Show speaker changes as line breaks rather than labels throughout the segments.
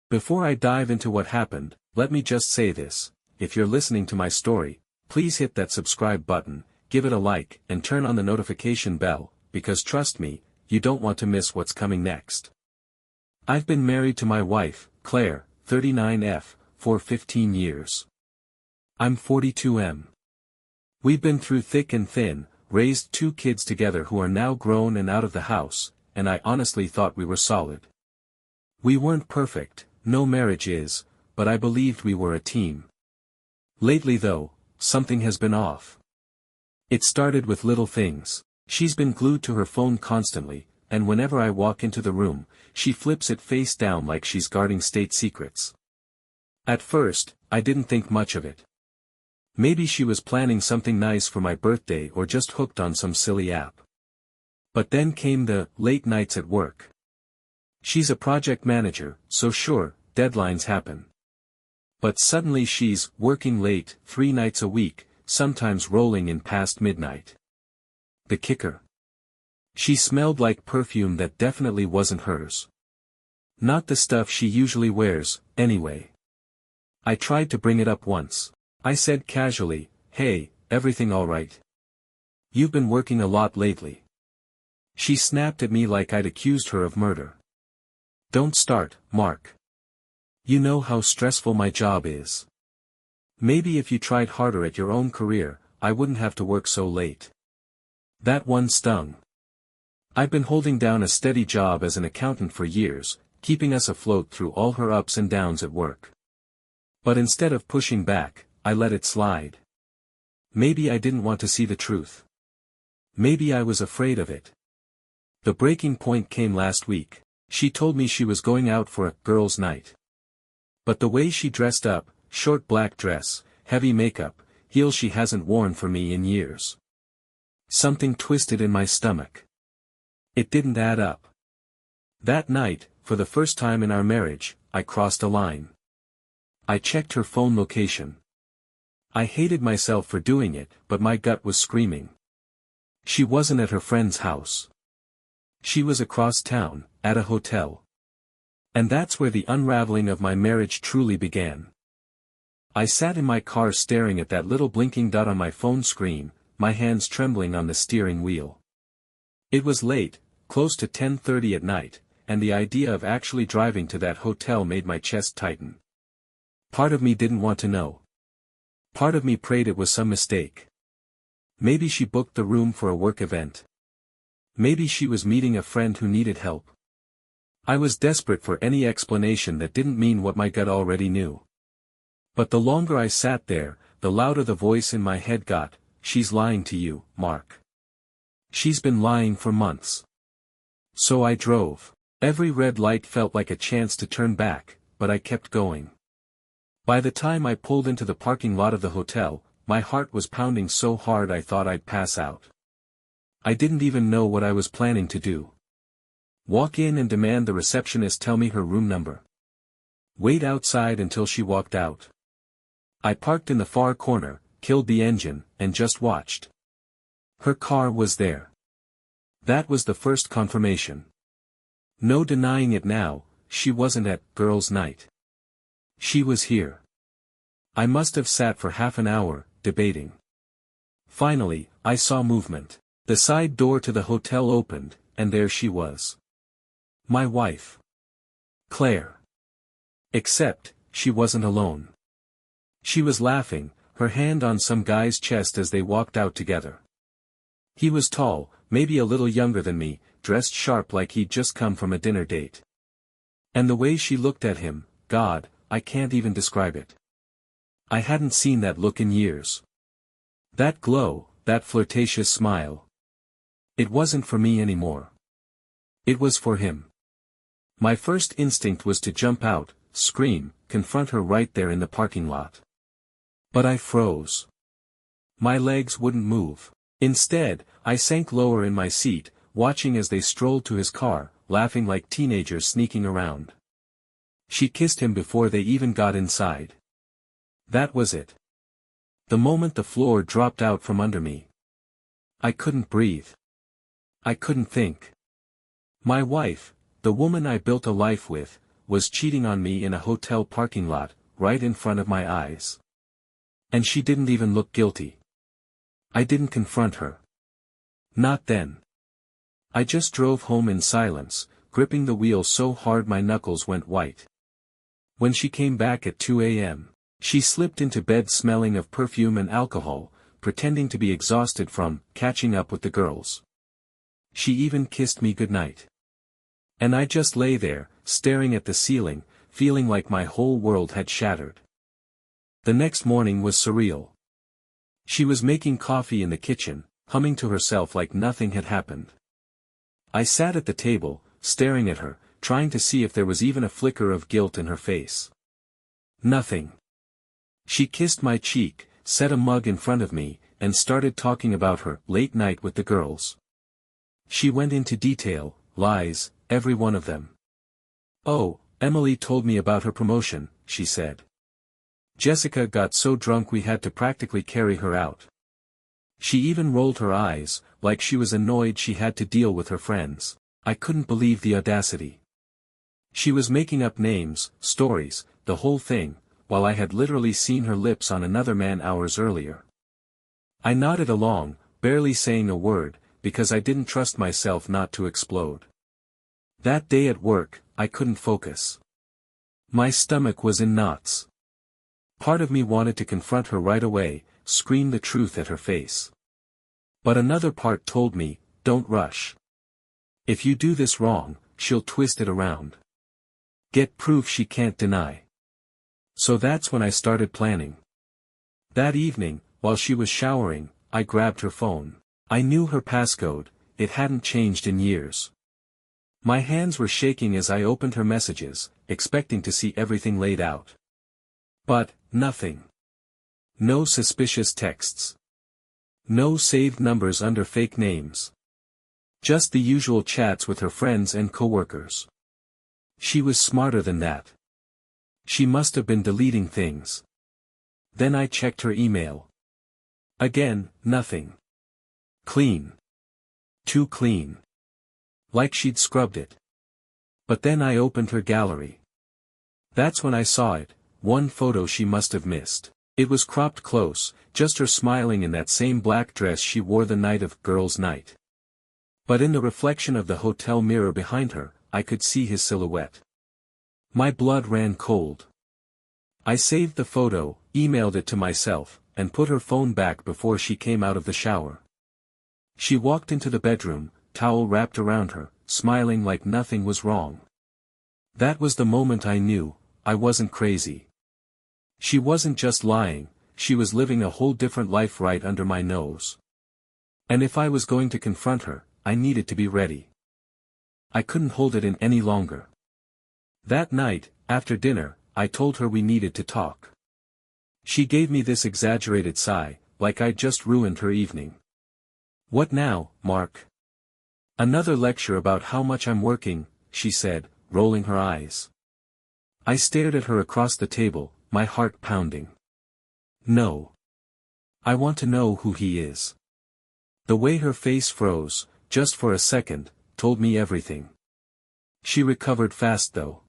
Before I dive into what happened, let me just say this: if you're listening to my story, please hit that subscribe button, give it a like, and turn on the notification bell, because trust me, you don't want to miss what's coming next. I've been married to my wife, Claire, 39F, for 15 years. I'm 42M. We've been through thick and thin, raised 2 kids together who are now grown and out of the house, and I honestly thought we were solid. We weren't perfect, no marriage is, but I believed we were a team. Lately though, something has been off. It started with little things. She's been glued to her phone constantly, and whenever I walk into the room, she flips it face down like she's guarding state secrets. At first, I didn't think much of it. Maybe she was planning something nice for my birthday or just hooked on some silly app. But then came the late nights at work. She's a project manager, so sure, deadlines happen. But suddenly she's working late, 3 nights a week, sometimes rolling in past midnight. The kicker. She smelled like perfume that definitely wasn't hers. Not the stuff she usually wears, anyway. I tried to bring it up once. I said casually, "Hey, everything alright? You've been working a lot lately." She snapped at me like I'd accused her of murder. "Don't start, Mark. You know how stressful my job is. Maybe if you tried harder at your own career, I wouldn't have to work so late." That one stung. I've been holding down a steady job as an accountant for years, keeping us afloat through all her ups and downs at work. But instead of pushing back, I let it slide. Maybe I didn't want to see the truth. Maybe I was afraid of it. The breaking point came last week. She told me she was going out for a girls' night. But the way she dressed up, short black dress, heavy makeup, heels she hasn't worn for me in years. Something twisted in my stomach. It didn't add up. That night, for the first time in our marriage, I crossed a line. I checked her phone location. I hated myself for doing it, but my gut was screaming. She wasn't at her friend's house. She was across town, at a hotel. And that's where the unraveling of my marriage truly began. I sat in my car staring at that little blinking dot on my phone screen, my hands trembling on the steering wheel. It was late, close to 10:30 at night, and the idea of actually driving to that hotel made my chest tighten. Part of me didn't want to know. Part of me prayed it was some mistake. Maybe she booked the room for a work event. Maybe she was meeting a friend who needed help. I was desperate for any explanation that didn't mean what my gut already knew. But the longer I sat there, the louder the voice in my head got. "She's lying to you, Mark. She's been lying for months." So I drove. Every red light felt like a chance to turn back, but I kept going. By the time I pulled into the parking lot of the hotel, my heart was pounding so hard I thought I'd pass out. I didn't even know what I was planning to do. Walk in and demand the receptionist tell me her room number. Wait outside until she walked out. I parked in the far corner, killed the engine, and just watched. Her car was there. That was the first confirmation. No denying it now, she wasn't at girls' night. She was here. I must have sat for half an hour, debating. Finally, I saw movement. The side door to the hotel opened, and there she was. My wife. Claire. Except, she wasn't alone. She was laughing, her hand on some guy's chest as they walked out together. He was tall, maybe a little younger than me, dressed sharp like he'd just come from a dinner date. And the way she looked at him, God, I can't even describe it. I hadn't seen that look in years. That glow, that flirtatious smile. It wasn't for me anymore. It was for him. My first instinct was to jump out, scream, confront her right there in the parking lot. But I froze. My legs wouldn't move. Instead, I sank lower in my seat, watching as they strolled to his car, laughing like teenagers sneaking around. She kissed him before they even got inside. That was it. The moment the floor dropped out from under me. I couldn't breathe. I couldn't think. My wife, the woman I built a life with, was cheating on me in a hotel parking lot, right in front of my eyes. And she didn't even look guilty. I didn't confront her. Not then. I just drove home in silence, gripping the wheel so hard my knuckles went white. When she came back at 2 a.m., she slipped into bed smelling of perfume and alcohol, pretending to be exhausted from catching up with the girls. She even kissed me goodnight. And I just lay there, staring at the ceiling, feeling like my whole world had shattered. The next morning was surreal. She was making coffee in the kitchen, humming to herself like nothing had happened. I sat at the table, staring at her, trying to see if there was even a flicker of guilt in her face. Nothing. She kissed my cheek, set a mug in front of me, and started talking about her late night with the girls. She went into detail, lies, every one of them. "Oh, Emily told me about her promotion," she said. "Jessica got so drunk we had to practically carry her out." She even rolled her eyes, like she was annoyed she had to deal with her friends. I couldn't believe the audacity. She was making up names, stories, the whole thing, while I had literally seen her lips on another man hours earlier. I nodded along, barely saying a word, because I didn't trust myself not to explode. That day at work, I couldn't focus. My stomach was in knots. Part of me wanted to confront her right away, scream the truth at her face. But another part told me, don't rush. If you do this wrong, she'll twist it around. Get proof she can't deny. So that's when I started planning. That evening, while she was showering, I grabbed her phone. I knew her passcode, it hadn't changed in years. My hands were shaking as I opened her messages, expecting to see everything laid out. But, nothing. No suspicious texts. No saved numbers under fake names. Just the usual chats with her friends and coworkers. She was smarter than that. She must have been deleting things. Then I checked her email. Again, nothing. Clean. Too clean. Like she'd scrubbed it. But then I opened her gallery. That's when I saw it, one photo she must have missed. It was cropped close, just her smiling in that same black dress she wore the night of girls' night. But in the reflection of the hotel mirror behind her, I could see his silhouette. My blood ran cold. I saved the photo, emailed it to myself, and put her phone back before she came out of the shower. She walked into the bedroom, towel wrapped around her, smiling like nothing was wrong. That was the moment I knew, I wasn't crazy. She wasn't just lying, she was living a whole different life right under my nose. And if I was going to confront her, I needed to be ready. I couldn't hold it in any longer. That night, after dinner, I told her we needed to talk. She gave me this exaggerated sigh, like I'd just ruined her evening. "What now, Mark?" "Another lecture about how much I'm working," she said, rolling her eyes. I stared at her across the table, my heart pounding. "No. I want to know who he is." The way her face froze, just for a second, told me everything. She recovered fast though.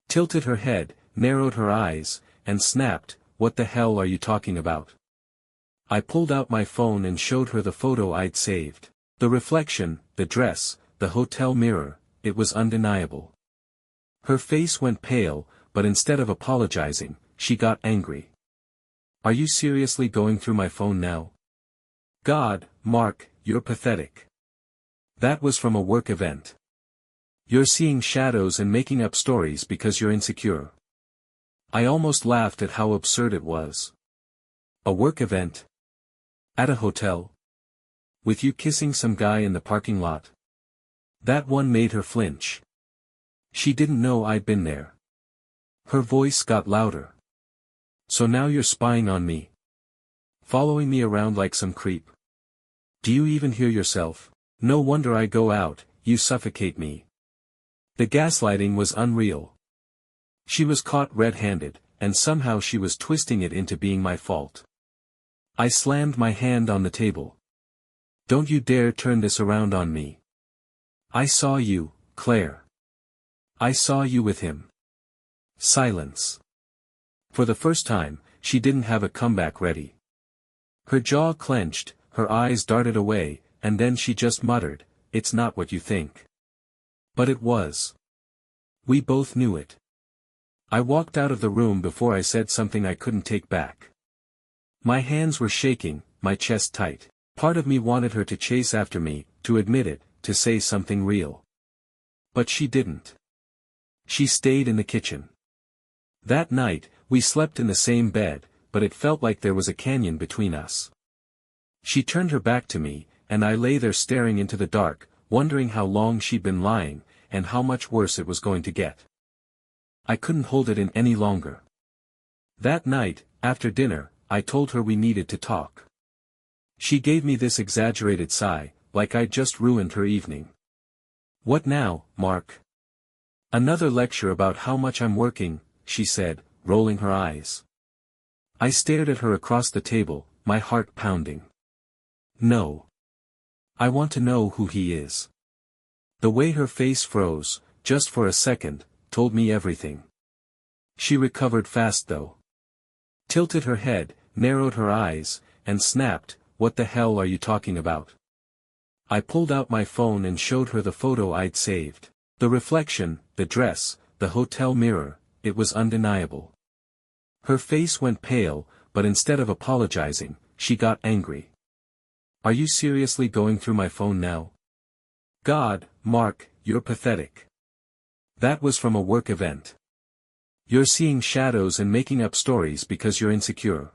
Tilted her head, narrowed her eyes, and snapped, "What the hell are you talking about?" I pulled out my phone and showed her the photo I'd saved. The reflection, the dress, the hotel mirror, it was undeniable. Her face went pale, but instead of apologizing, she got angry. "Are you seriously going through my phone now? God, Mark, you're pathetic. That was from a work event. You're seeing shadows and making up stories because you're insecure." I almost laughed at how absurd it was. A work event? At a hotel? With you kissing some guy in the parking lot? That one made her flinch. She didn't know I'd been there. Her voice got louder. "So now you're spying on me? Following me around like some creep? Do you even hear yourself? No wonder I go out, you suffocate me." The gaslighting was unreal. She was caught red-handed, and somehow she was twisting it into being my fault. I slammed my hand on the table. "Don't you dare turn this around on me. I saw you, Claire. I saw you with him." Silence. For the first time, she didn't have a comeback ready. Her jaw clenched, her eyes darted away, and then she just muttered, "It's not what you think." But it was. We both knew it. I walked out of the room before I said something I couldn't take back. My hands were shaking, my chest tight. Part of me wanted her to chase after me, to admit it, to say something real. But she didn't. She stayed in the kitchen. That night, we slept in the same bed, but it felt like there was a canyon between us. She turned her back to me, and I lay there staring into the dark, wondering how long she'd been lying, and how much worse it was going to get. I couldn't hold it in any longer. That night, after dinner, I told her we needed to talk. She gave me this exaggerated sigh, like I'd just ruined her evening. "What now, Mark?" "Another lecture about how much I'm working," she said, rolling her eyes. I stared at her across the table, my heart pounding. "No. I want to know who he is." The way her face froze, just for a second, told me everything. She recovered fast though. Tilted her head, narrowed her eyes, and snapped, "What the hell are you talking about?" I pulled out my phone and showed her the photo I'd saved. The reflection, the dress, the hotel mirror, it was undeniable. Her face went pale, but instead of apologizing, she got angry. "Are you seriously going through my phone now? God, Mark, you're pathetic. That was from a work event. You're seeing shadows and making up stories because you're insecure."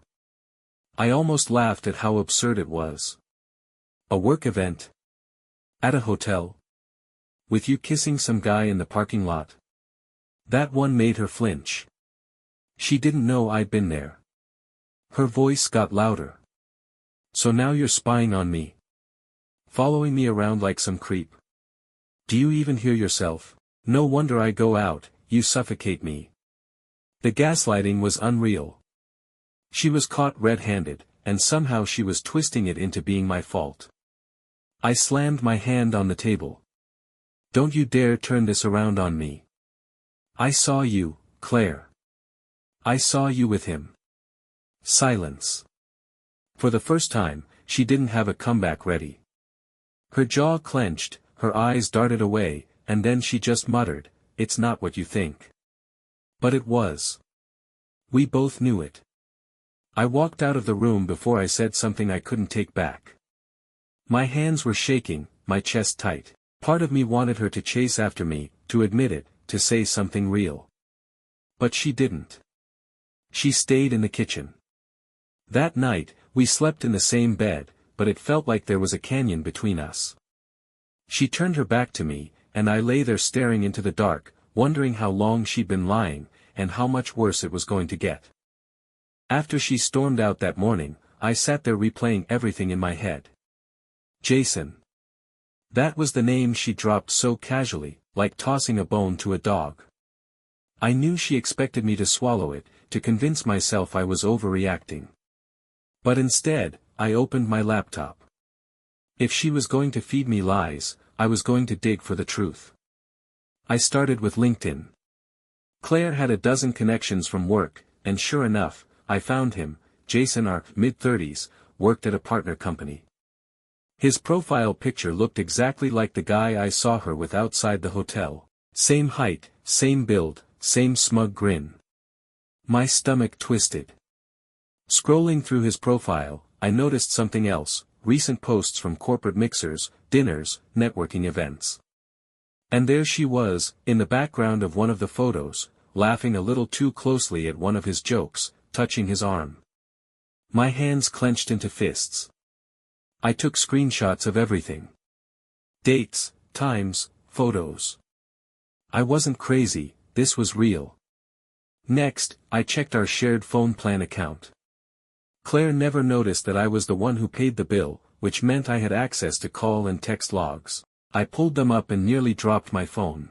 I almost laughed at how absurd it was. A work event? At a hotel? With you kissing some guy in the parking lot? That one made her flinch. She didn't know I'd been there. Her voice got louder. "So now you're spying on me? Following me around like some creep? Do you even hear yourself? No wonder I go out, you suffocate me." The gaslighting was unreal. She was caught red-handed, and somehow she was twisting it into being my fault. I slammed my hand on the table. "Don't you dare turn this around on me. I saw you, Claire. I saw you with him." Silence. For the first time, she didn't have a comeback ready. Her jaw clenched, her eyes darted away, and then she just muttered, "It's not what you think." But it was. We both knew it. I walked out of the room before I said something I couldn't take back. My hands were shaking, my chest tight. Part of me wanted her to chase after me, to admit it, to say something real. But she didn't. She stayed in the kitchen. That night, we slept in the same bed, but it felt like there was a canyon between us. She turned her back to me, and I lay there staring into the dark, wondering how long she'd been lying, and how much worse it was going to get. After she stormed out that morning, I sat there replaying everything in my head. Jason. That was the name she dropped so casually, like tossing a bone to a dog. I knew she expected me to swallow it, to convince myself I was overreacting. But instead, I opened my laptop. If she was going to feed me lies, I was going to dig for the truth. I started with LinkedIn. Claire had a dozen connections from work, and sure enough, I found him. Jason, our mid-30s, worked at a partner company. His profile picture looked exactly like the guy I saw her with outside the hotel. Same height, same build, same smug grin. My stomach twisted. Scrolling through his profile, I noticed something else: recent posts from corporate mixers, dinners, networking events. And there she was, in the background of one of the photos, laughing a little too closely at one of his jokes, touching his arm. My hands clenched into fists. I took screenshots of everything. Dates, times, photos. I wasn't crazy, this was real. Next, I checked our shared phone plan account. Claire never noticed that I was the one who paid the bill, which meant I had access to call and text logs. I pulled them up and nearly dropped my phone.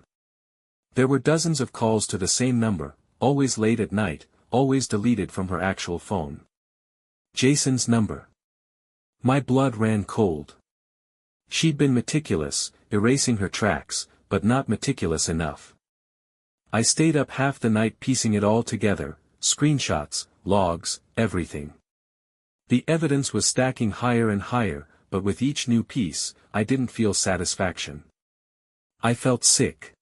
There were dozens of calls to the same number, always late at night, always deleted from her actual phone. Jason's number. My blood ran cold. She'd been meticulous, erasing her tracks, but not meticulous enough. I stayed up half the night piecing it all together, screenshots, logs, everything. The evidence was stacking higher and higher, but with each new piece, I didn't feel satisfaction. I felt sick.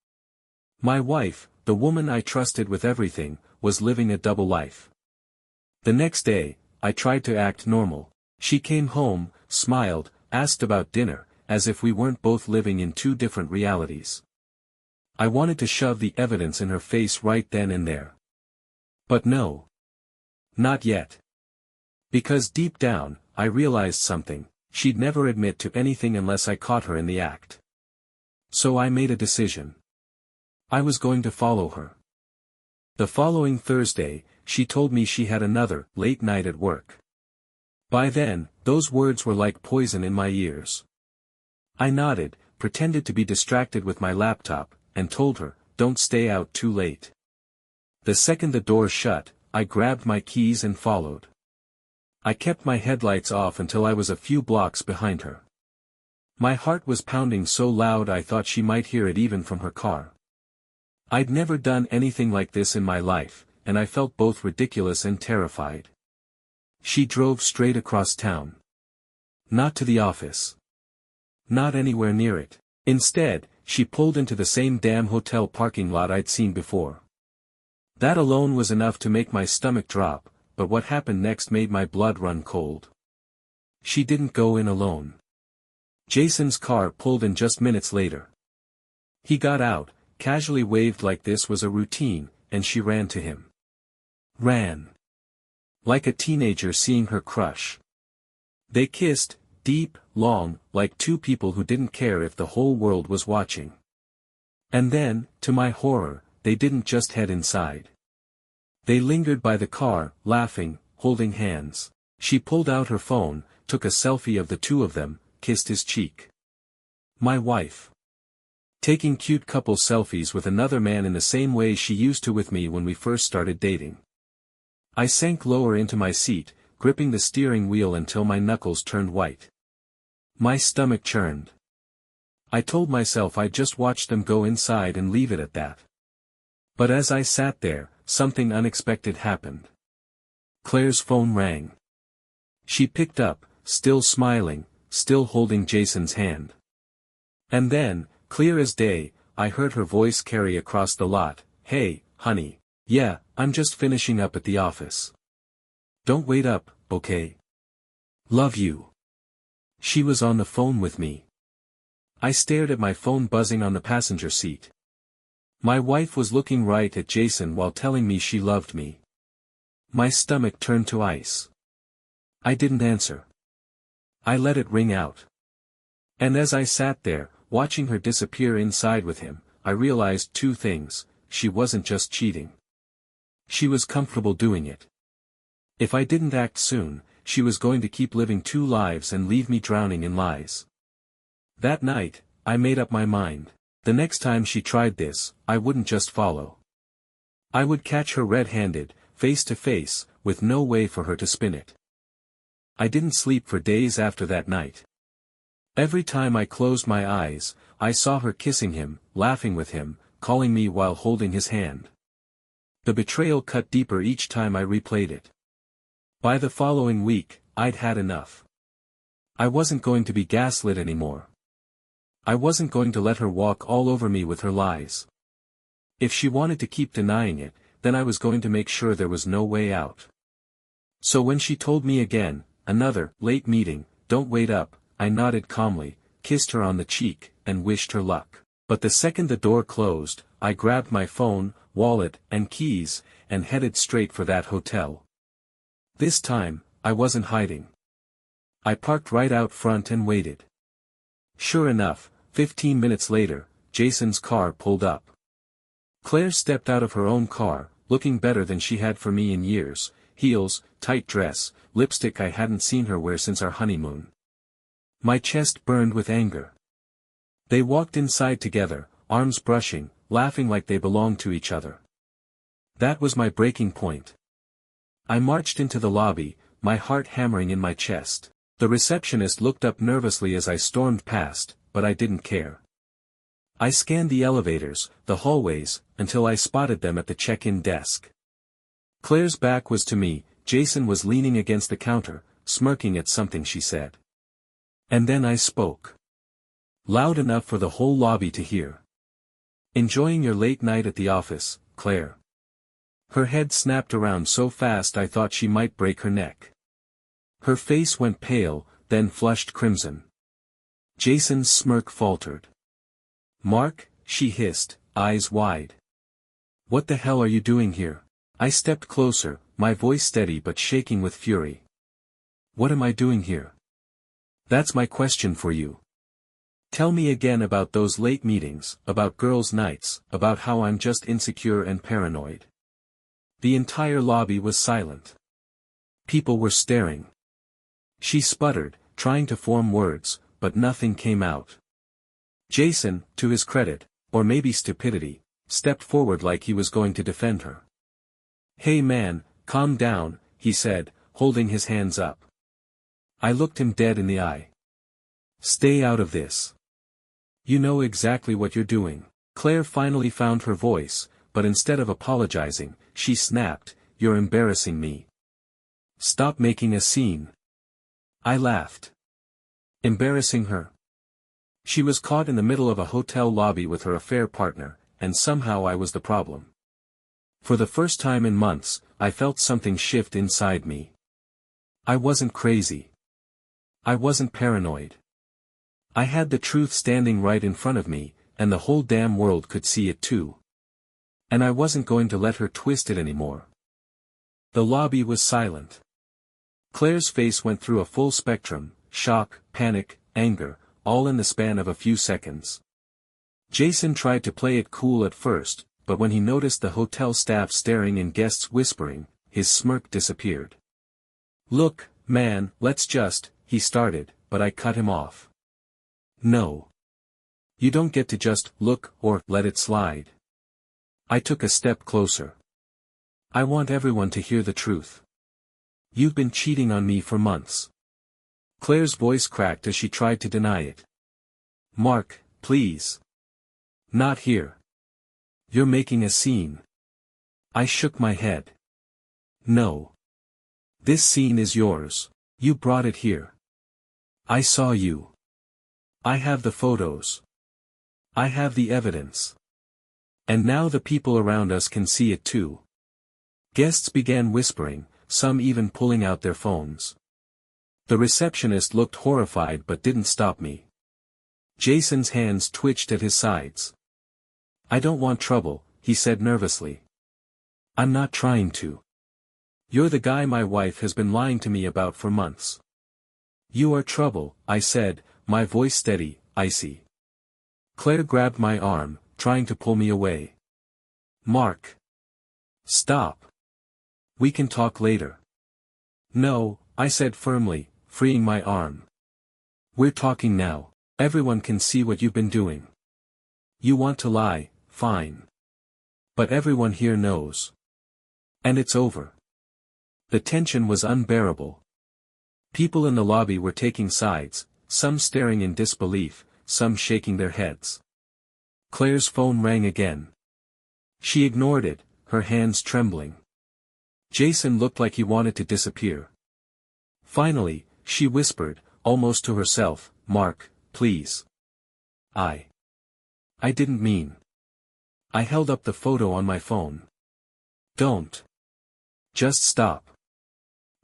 My wife, the woman I trusted with everything, was living a double life. The next day, I tried to act normal. She came home, smiled, asked about dinner, as if we weren't both living in two different realities. I wanted to shove the evidence in her face right then and there. But no. Not yet. Because deep down, I realized something: she'd never admit to anything unless I caught her in the act. So I made a decision. I was going to follow her. The following Thursday, she told me she had another late night at work. By then, those words were like poison in my ears. I nodded, pretended to be distracted with my laptop, and told her, "Don't stay out too late." The second the door shut, I grabbed my keys and followed. I kept my headlights off until I was a few blocks behind her. My heart was pounding so loud I thought she might hear it even from her car. I'd never done anything like this in my life, and I felt both ridiculous and terrified. She drove straight across town. Not to the office. Not anywhere near it. Instead, she pulled into the same damn hotel parking lot I'd seen before. That alone was enough to make my stomach drop, but what happened next made my blood run cold. She didn't go in alone. Jason's car pulled in just minutes later. He got out, casually waved like this was a routine, and she ran to him. Ran. Like a teenager seeing her crush. They kissed, deep, long, like two people who didn't care if the whole world was watching. And then, to my horror, they didn't just head inside. They lingered by the car, laughing, holding hands. She pulled out her phone, took a selfie of the two of them, kissed his cheek. My wife. Taking cute couple selfies with another man in the same way she used to with me when we first started dating. I sank lower into my seat, gripping the steering wheel until my knuckles turned white. My stomach churned. I told myself I'd just watch them go inside and leave it at that. But as I sat there, something unexpected happened. Claire's phone rang. She picked up, still smiling, still holding Jason's hand. And then, clear as day, I heard her voice carry across the lot, "Hey, honey. Yeah, I'm just finishing up at the office. Don't wait up, okay? Love you." She was on the phone with me. I stared at my phone buzzing on the passenger seat. My wife was looking right at Jason while telling me she loved me. My stomach turned to ice. I didn't answer. I let it ring out. And as I sat there, watching her disappear inside with him, I realized two things: she wasn't just cheating. She was comfortable doing it. If I didn't act soon, she was going to keep living two lives and leave me drowning in lies. That night, I made up my mind. The next time she tried this, I wouldn't just follow. I would catch her red-handed, face to face, with no way for her to spin it. I didn't sleep for days after that night. Every time I closed my eyes, I saw her kissing him, laughing with him, calling me while holding his hand. The betrayal cut deeper each time I replayed it. By the following week, I'd had enough. I wasn't going to be gaslit anymore. I wasn't going to let her walk all over me with her lies. If she wanted to keep denying it, then I was going to make sure there was no way out. So when she told me again, "Another late meeting, don't wait up," I nodded calmly, kissed her on the cheek, and wished her luck. But the second the door closed, I grabbed my phone, wallet, and keys, and headed straight for that hotel. This time, I wasn't hiding. I parked right out front and waited. Sure enough, 15 minutes later, Jason's car pulled up. Claire stepped out of her own car, looking better than she had for me in years: heels, tight dress, lipstick I hadn't seen her wear since our honeymoon. My chest burned with anger. They walked inside together, arms brushing, laughing like they belonged to each other. That was my breaking point. I marched into the lobby, my heart hammering in my chest. The receptionist looked up nervously as I stormed past, but I didn't care. I scanned the elevators, the hallways, until I spotted them at the check-in desk. Claire's back was to me, Jason was leaning against the counter, smirking at something she said. And then I spoke. Loud enough for the whole lobby to hear. "Enjoying your late night at the office, Claire?" Her head snapped around so fast I thought she might break her neck. Her face went pale, then flushed crimson. Jason's smirk faltered. "Mark," she hissed, eyes wide. "What the hell are you doing here?" I stepped closer, my voice steady but shaking with fury. "What am I doing here? That's my question for you. Tell me again about those late meetings, about girls' nights, about how I'm just insecure and paranoid." The entire lobby was silent. People were staring. She sputtered, trying to form words, but nothing came out. Jason, to his credit, or maybe stupidity, stepped forward like he was going to defend her. "Hey man, calm down," he said, holding his hands up. I looked him dead in the eye. "Stay out of this. You know exactly what you're doing." Claire finally found her voice, but instead of apologizing, she snapped, "You're embarrassing me. Stop making a scene." I laughed. Embarrassing her? She was caught in the middle of a hotel lobby with her affair partner, and somehow I was the problem. For the first time in months, I felt something shift inside me. I wasn't crazy. I wasn't paranoid. I had the truth standing right in front of me, and the whole damn world could see it too. And I wasn't going to let her twist it anymore. The lobby was silent. Claire's face went through a full spectrum, shock, panic, anger, all in the span of a few seconds. Jason tried to play it cool at first, but when he noticed the hotel staff staring and guests whispering, his smirk disappeared. "Look, man, let's just," he started, but I cut him off. "No. You don't get to just look or let it slide." I took a step closer. "I want everyone to hear the truth. You've been cheating on me for months." Claire's voice cracked as she tried to deny it. "Mark, please. Not here. You're making a scene." I shook my head. "No. This scene is yours. You brought it here. I saw you. I have the photos. I have the evidence. And now the people around us can see it too." Guests began whispering, some even pulling out their phones. The receptionist looked horrified but didn't stop me. Jason's hands twitched at his sides. "I don't want trouble," he said nervously. "I'm not trying to. You're the guy my wife has been lying to me about for months." "You are trouble," I said, my voice steady, icy. Claire grabbed my arm, trying to pull me away. "Mark. Stop. We can talk later." "No," I said firmly, freeing my arm. "We're talking now. Everyone can see what you've been doing. You want to lie, fine. But everyone here knows. And it's over." The tension was unbearable. People in the lobby were taking sides, some staring in disbelief, some shaking their heads. Claire's phone rang again. She ignored it, her hands trembling. Jason looked like he wanted to disappear. Finally, she whispered, almost to herself, "Mark, please. I didn't mean." I held up the photo on my phone. "Don't. Just stop.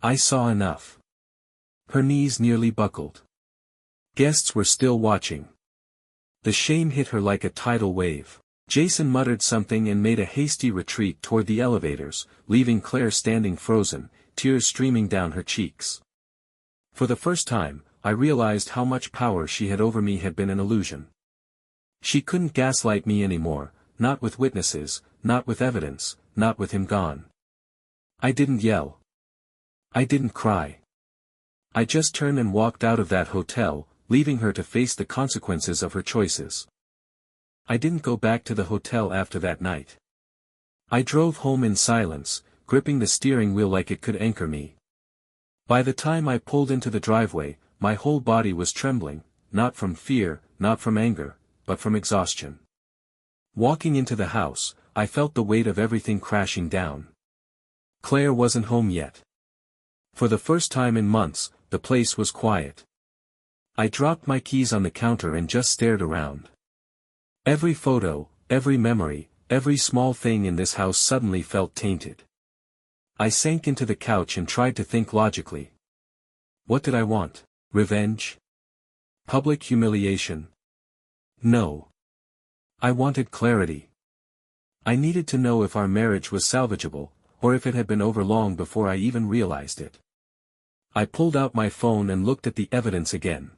I saw enough." Her knees nearly buckled. Guests were still watching. The shame hit her like a tidal wave. Jason muttered something and made a hasty retreat toward the elevators, leaving Claire standing frozen, tears streaming down her cheeks. For the first time, I realized how much power she had over me had been an illusion. She couldn't gaslight me anymore, not with witnesses, not with evidence, not with him gone. I didn't yell. I didn't cry. I just turned and walked out of that hotel, leaving her to face the consequences of her choices. I didn't go back to the hotel after that night. I drove home in silence, gripping the steering wheel like it could anchor me. By the time I pulled into the driveway, my whole body was trembling, not from fear, not from anger, but from exhaustion. Walking into the house, I felt the weight of everything crashing down. Claire wasn't home yet. For the first time in months, the place was quiet. I dropped my keys on the counter and just stared around. Every photo, every memory, every small thing in this house suddenly felt tainted. I sank into the couch and tried to think logically. What did I want? Revenge? Public humiliation? No. I wanted clarity. I needed to know if our marriage was salvageable, or if it had been over long before I even realized it. I pulled out my phone and looked at the evidence again.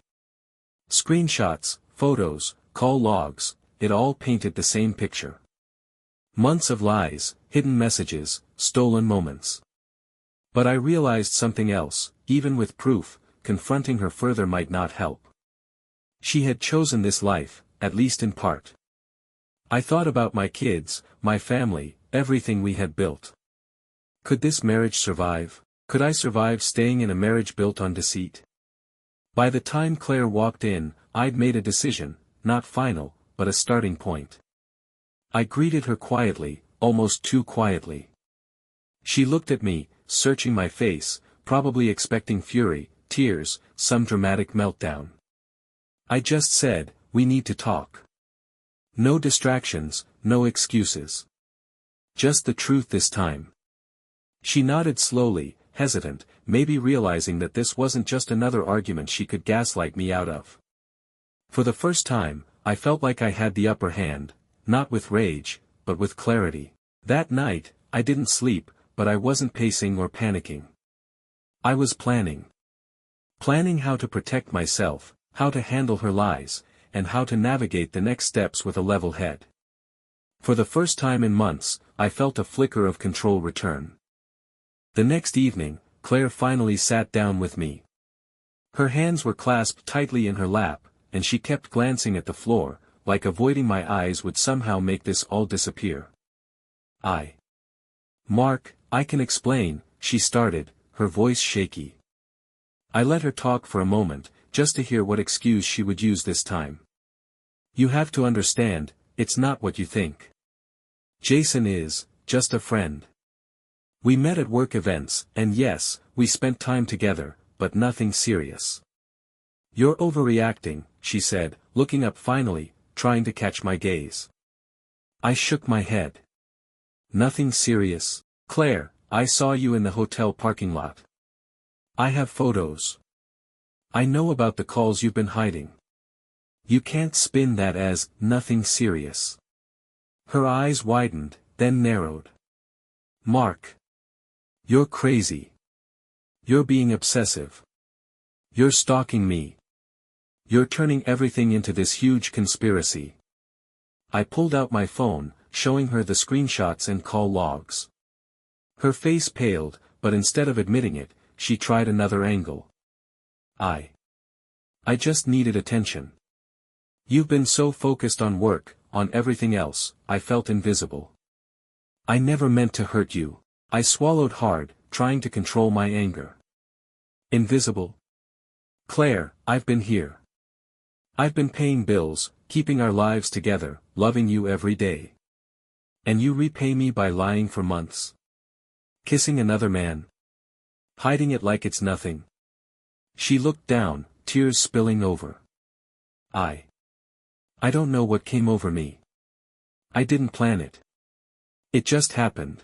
Screenshots, photos, call logs, it all painted the same picture. Months of lies, hidden messages, stolen moments. But I realized something else, even with proof, confronting her further might not help. She had chosen this life, at least in part. I thought about my kids, my family, everything we had built. Could this marriage survive? Could I survive staying in a marriage built on deceit? By the time Claire walked in, I'd made a decision, not final, but a starting point. I greeted her quietly, almost too quietly. She looked at me, searching my face, probably expecting fury, tears, some dramatic meltdown. I just said, "We need to talk." No distractions, no excuses. Just the truth this time. She nodded slowly, hesitant, maybe realizing that this wasn't just another argument she could gaslight me out of. For the first time, I felt like I had the upper hand, not with rage, but with clarity. That night, I didn't sleep, but I wasn't pacing or panicking. I was planning. Planning how to protect myself, how to handle her lies, and how to navigate the next steps with a level head. For the first time in months, I felt a flicker of control return. The next evening, Claire finally sat down with me. Her hands were clasped tightly in her lap, and she kept glancing at the floor, like avoiding my eyes would somehow make this all disappear. Mark, I can explain, she started, her voice shaky. I let her talk for a moment, just to hear what excuse she would use this time. You have to understand, it's not what you think. Jason is just a friend. We met at work events, and yes, we spent time together, but nothing serious. You're overreacting, she said, looking up finally, trying to catch my gaze. I shook my head. Nothing serious. Claire, I saw you in the hotel parking lot. I have photos. I know about the calls you've been hiding. You can't spin that as nothing serious. Her eyes widened, then narrowed. Mark. You're crazy. You're being obsessive. You're stalking me. You're turning everything into this huge conspiracy. I pulled out my phone, showing her the screenshots and call logs. Her face paled, but instead of admitting it, she tried another angle. I just needed attention. You've been so focused on work, on everything else, I felt invisible. I never meant to hurt you. I swallowed hard, trying to control my anger. Invisible? Claire, I've been here. I've been paying bills, keeping our lives together, loving you every day. And you repay me by lying for months. Kissing another man. Hiding it like it's nothing. She looked down, tears spilling over. I don't know what came over me. I didn't plan it. It just happened.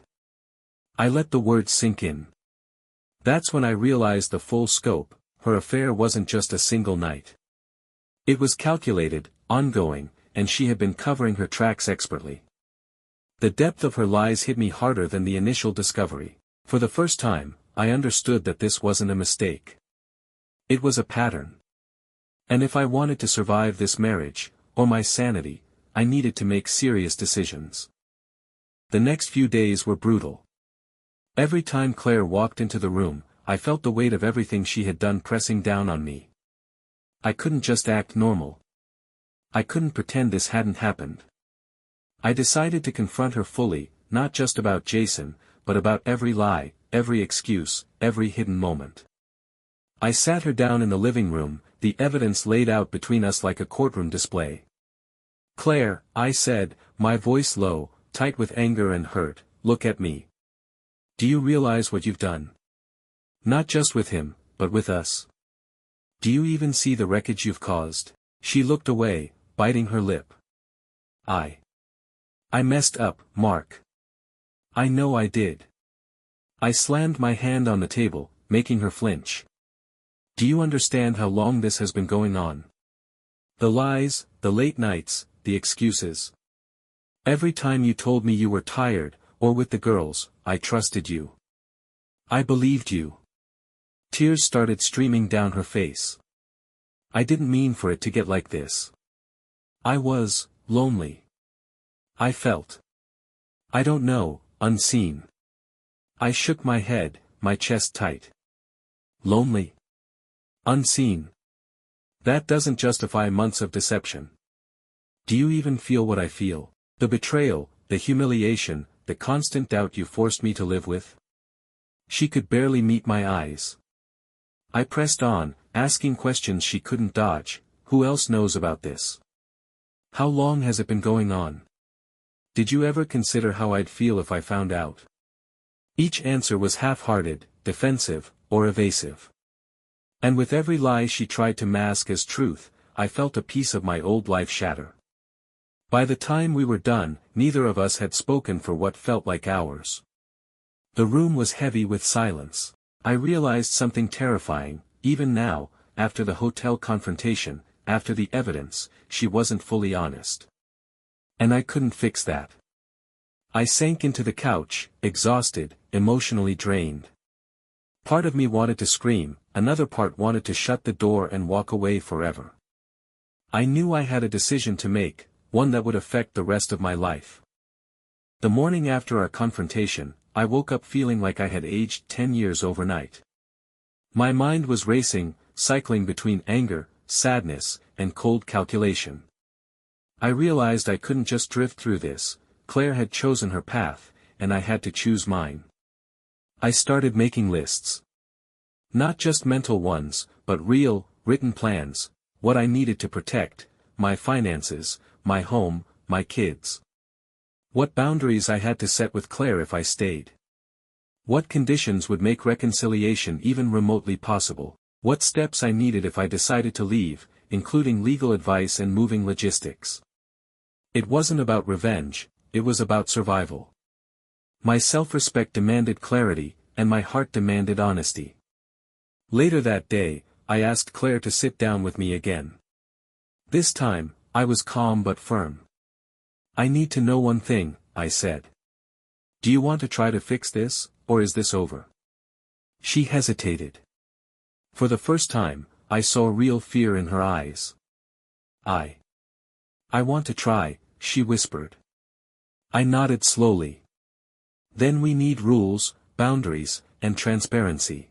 I let the words sink in. That's when I realized the full scope. Her affair wasn't just a single night. It was calculated, ongoing, and she had been covering her tracks expertly. The depth of her lies hit me harder than the initial discovery. For the first time, I understood that this wasn't a mistake. It was a pattern. And if I wanted to survive this marriage, or my sanity, I needed to make serious decisions. The next few days were brutal. Every time Claire walked into the room, I felt the weight of everything she had done pressing down on me. I couldn't just act normal. I couldn't pretend this hadn't happened. I decided to confront her fully, not just about Jason, but about every lie, every excuse, every hidden moment. I sat her down in the living room, the evidence laid out between us like a courtroom display. Claire, I said, my voice low, tight with anger and hurt, look at me. Do you realize what you've done? Not just with him, but with us. Do you even see the wreckage you've caused? She looked away, biting her lip. I messed up, Mark. I know I did. I slammed my hand on the table, making her flinch. Do you understand how long this has been going on? The lies, the late nights, the excuses. Every time you told me you were tired, or with the girls, I trusted you. I believed you. Tears started streaming down her face. I didn't mean for it to get like this. I was lonely. I felt, I don't know, unseen. I shook my head, my chest tight. Lonely. Unseen. That doesn't justify months of deception. Do you even feel what I feel? The betrayal, the humiliation, the constant doubt you forced me to live with? She could barely meet my eyes. I pressed on, asking questions she couldn't dodge. Who else knows about this? How long has it been going on? Did you ever consider how I'd feel if I found out? Each answer was half-hearted, defensive, or evasive. And with every lie she tried to mask as truth, I felt a piece of my old life shatter. By the time we were done, neither of us had spoken for what felt like hours. The room was heavy with silence. I realized something terrifying. Even now, after the hotel confrontation, after the evidence, she wasn't fully honest. And I couldn't fix that. I sank into the couch, exhausted, emotionally drained. Part of me wanted to scream, another part wanted to shut the door and walk away forever. I knew I had a decision to make, one that would affect the rest of my life. The morning after our confrontation, I woke up feeling like I had aged 10 years overnight. My mind was racing, cycling between anger, sadness, and cold calculation. I realized I couldn't just drift through this. Claire had chosen her path, and I had to choose mine. I started making lists. Not just mental ones, but real, written plans, what I needed to protect, my finances, my home, my kids. What boundaries I had to set with Claire if I stayed. What conditions would make reconciliation even remotely possible. What steps I needed if I decided to leave, including legal advice and moving logistics. It wasn't about revenge, it was about survival. My self-respect demanded clarity, and my heart demanded honesty. Later that day, I asked Claire to sit down with me again. This time, I was calm but firm. I need to know one thing, I said. Do you want to try to fix this, or is this over? She hesitated. For the first time, I saw real fear in her eyes. I want to try, she whispered. I nodded slowly. Then we need rules, boundaries, and transparency.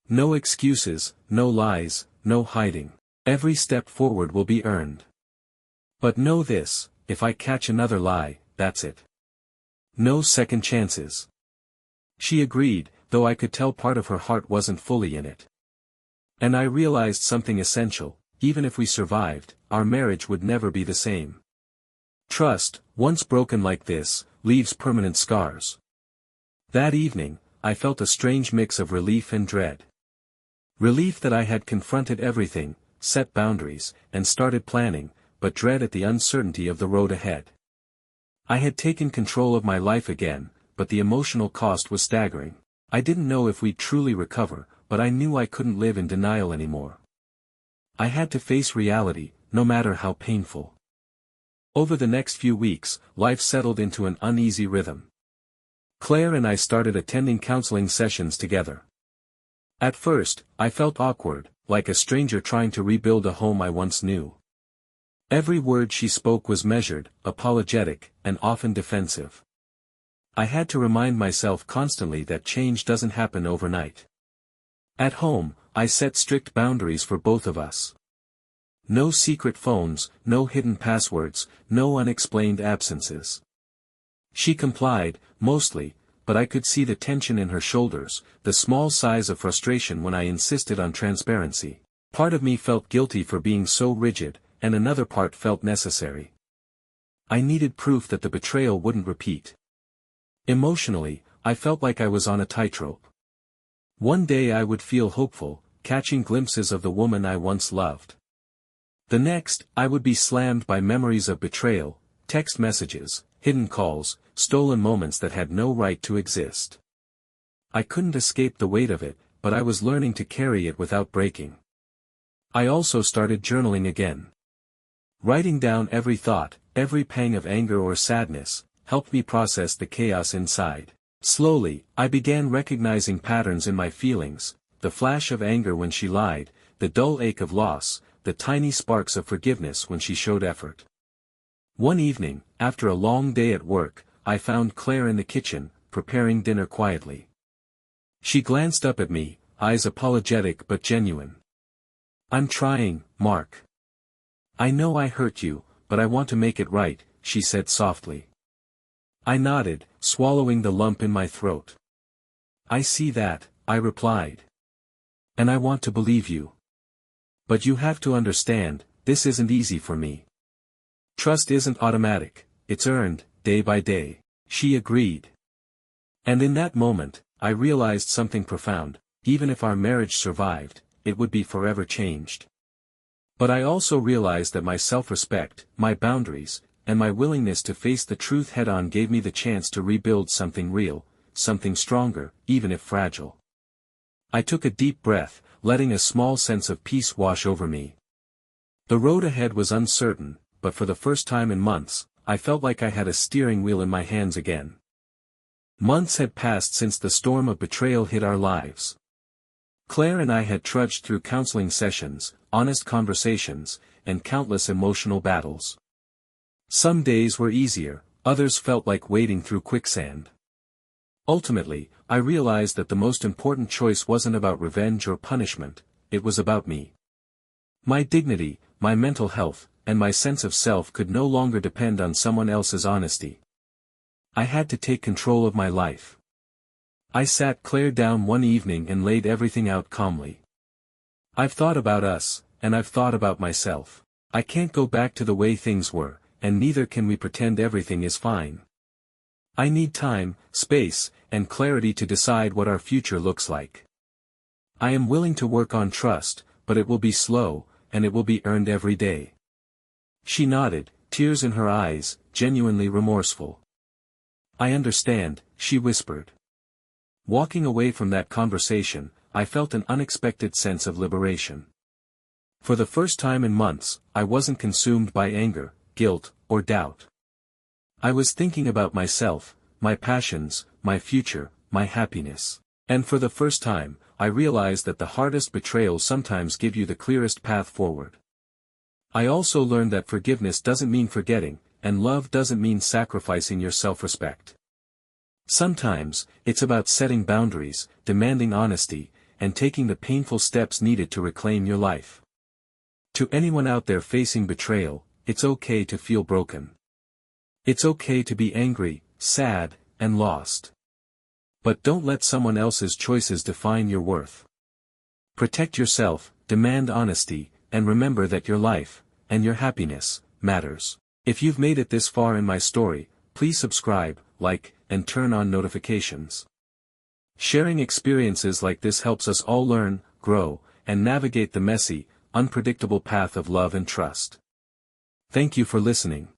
No excuses, no lies, no hiding. Every step forward will be earned. But know this, if I catch another lie, that's it. No second chances. She agreed, though I could tell part of her heart wasn't fully in it. And I realized something essential. Even if we survived, our marriage would never be the same. Trust, once broken like this, leaves permanent scars. That evening, I felt a strange mix of relief and dread. Relief that I had confronted everything, set boundaries, and started planning, but dread at the uncertainty of the road ahead. I had taken control of my life again, but the emotional cost was staggering. I didn't know if we'd truly recover, but I knew I couldn't live in denial anymore. I had to face reality, no matter how painful. Over the next few weeks, life settled into an uneasy rhythm. Claire and I started attending counseling sessions together. At first, I felt awkward, like a stranger trying to rebuild a home I once knew. Every word she spoke was measured, apologetic, and often defensive. I had to remind myself constantly that change doesn't happen overnight. At home, I set strict boundaries for both of us. No secret phones, no hidden passwords, no unexplained absences. She complied, mostly, but I could see the tension in her shoulders, the small sighs of frustration when I insisted on transparency. Part of me felt guilty for being so rigid, and another part felt necessary. I needed proof that the betrayal wouldn't repeat. Emotionally, I felt like I was on a tightrope. One day I would feel hopeful, catching glimpses of the woman I once loved. The next, I would be slammed by memories of betrayal, text messages, hidden calls, stolen moments that had no right to exist. I couldn't escape the weight of it, but I was learning to carry it without breaking. I also started journaling again. Writing down every thought, every pang of anger or sadness, helped me process the chaos inside. Slowly, I began recognizing patterns in my feelings, the flash of anger when she lied, the dull ache of loss, the tiny sparks of forgiveness when she showed effort. One evening, after a long day at work, I found Claire in the kitchen, preparing dinner quietly. She glanced up at me, eyes apologetic but genuine. "I'm trying, Mark. I know I hurt you, but I want to make it right," she said softly. I nodded, swallowing the lump in my throat. "I see that," I replied. "And I want to believe you. But you have to understand, this isn't easy for me. Trust isn't automatic, it's earned, day by day," she agreed. And in that moment, I realized something profound: even if our marriage survived, it would be forever changed. But I also realized that my self-respect, my boundaries, and my willingness to face the truth head-on gave me the chance to rebuild something real, something stronger, even if fragile. I took a deep breath, letting a small sense of peace wash over me. The road ahead was uncertain, but for the first time in months, I felt like I had a steering wheel in my hands again. Months had passed since the storm of betrayal hit our lives. Claire and I had trudged through counseling sessions, honest conversations, and countless emotional battles. Some days were easier, others felt like wading through quicksand. Ultimately, I realized that the most important choice wasn't about revenge or punishment, it was about me. My dignity, my mental health, and my sense of self could no longer depend on someone else's honesty. I had to take control of my life. I sat Claire down one evening and laid everything out calmly. "I've thought about us, and I've thought about myself. I can't go back to the way things were, and neither can we pretend everything is fine. I need time, space, and clarity to decide what our future looks like. I am willing to work on trust, but it will be slow, and it will be earned every day." She nodded, tears in her eyes, genuinely remorseful. "I understand," she whispered. Walking away from that conversation, I felt an unexpected sense of liberation. For the first time in months, I wasn't consumed by anger, guilt, or doubt. I was thinking about myself, my passions, my future, my happiness. And for the first time, I realized that the hardest betrayals sometimes give you the clearest path forward. I also learned that forgiveness doesn't mean forgetting, and love doesn't mean sacrificing your self-respect. Sometimes, it's about setting boundaries, demanding honesty, and taking the painful steps needed to reclaim your life. To anyone out there facing betrayal, it's okay to feel broken. It's okay to be angry, sad, and lost. But don't let someone else's choices define your worth. Protect yourself, demand honesty, and remember that your life, and your happiness, matters. If you've made it this far in my story, please subscribe, like, and turn on notifications. Sharing experiences like this helps us all learn, grow, and navigate the messy, unpredictable path of love and trust. Thank you for listening.